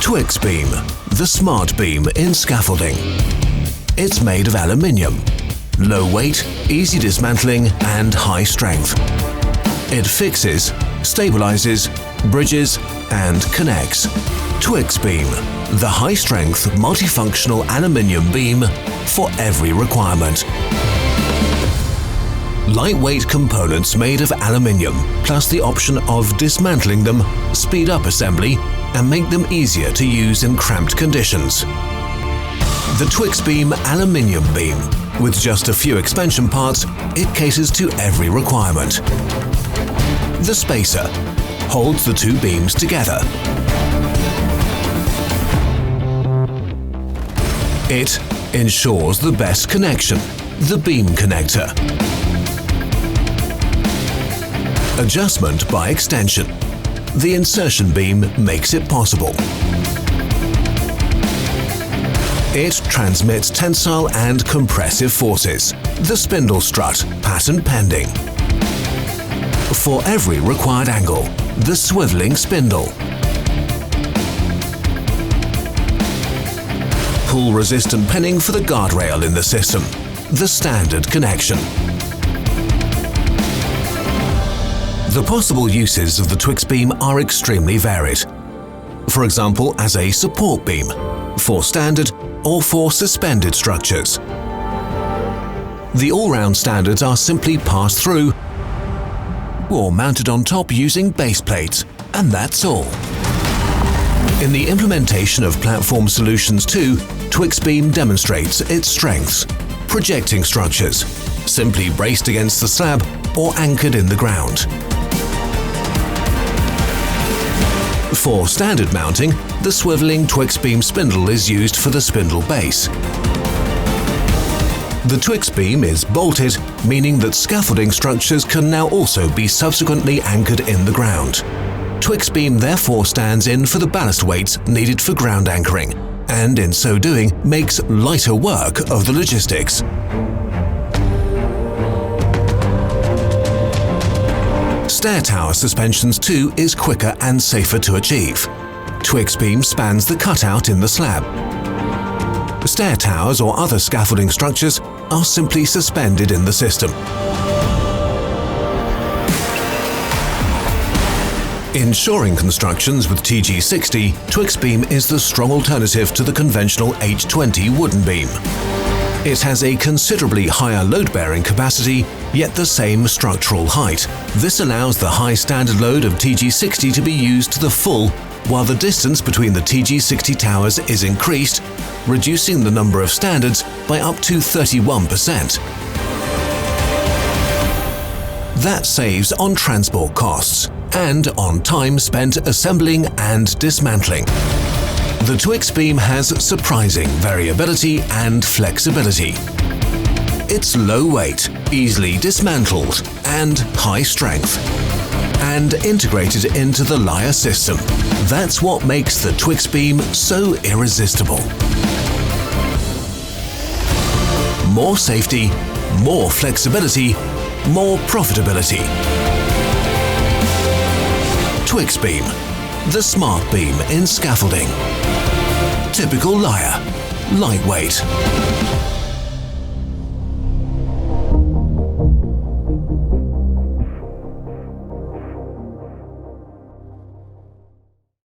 TwixBeam, the smart beam in scaffolding. It's made of aluminium, low weight, easy dismantling and high strength. It fixes, stabilizes, bridges and connects. TwixBeam, the high-strength multifunctional aluminium beam for every requirement. Lightweight components made of aluminium, plus the option of dismantling them, speed up assembly and make them easier to use in cramped conditions. The TwixBeam aluminium beam. With just a few expansion parts, it caters to every requirement. The spacer holds the two beams together. It ensures the best connection, the beam connector. Adjustment by extension. The insertion beam makes it possible. It transmits tensile and compressive forces. The spindle strut, patent pending. For every required angle, the swiveling spindle. Pull-resistant pinning for the guardrail in the system. The standard connection. The possible uses of the TwixBeam are extremely varied. For example, as a support beam, for standard or for suspended structures. The all-round standards are simply passed through or mounted on top using base plates, and that's all. In the implementation of platform solutions too, TwixBeam demonstrates its strengths. Projecting structures, simply braced against the slab or anchored in the ground. For standard mounting, the swiveling TwixBeam spindle is used for the spindle base. The TwixBeam is bolted, meaning that scaffolding structures can now also be subsequently anchored in the ground. TwixBeam therefore stands in for the ballast weights needed for ground anchoring, and in so doing makes lighter work of the logistics. Stair tower suspensions too is quicker and safer to achieve. TwixBeam spans the cutout in the slab. Stair towers or other scaffolding structures are simply suspended in the system. In shoring constructions with TG60, TwixBeam is the strong alternative to the conventional H20 wooden beam. It has a considerably higher load-bearing capacity, yet the same structural height. This allows the high standard load of TG60 to be used to the full, while the distance between the TG60 towers is increased, reducing the number of standards by up to 31%. That saves on transport costs and on time spent assembling and dismantling. The TwixBeam has surprising variability and flexibility. It's low weight, easily dismantled, and high strength, and integrated into the Layher system. That's what makes the TwixBeam so irresistible. More safety, more flexibility, more profitability. TwixBeam, the smart beam in scaffolding. Typical Layher, lightweight.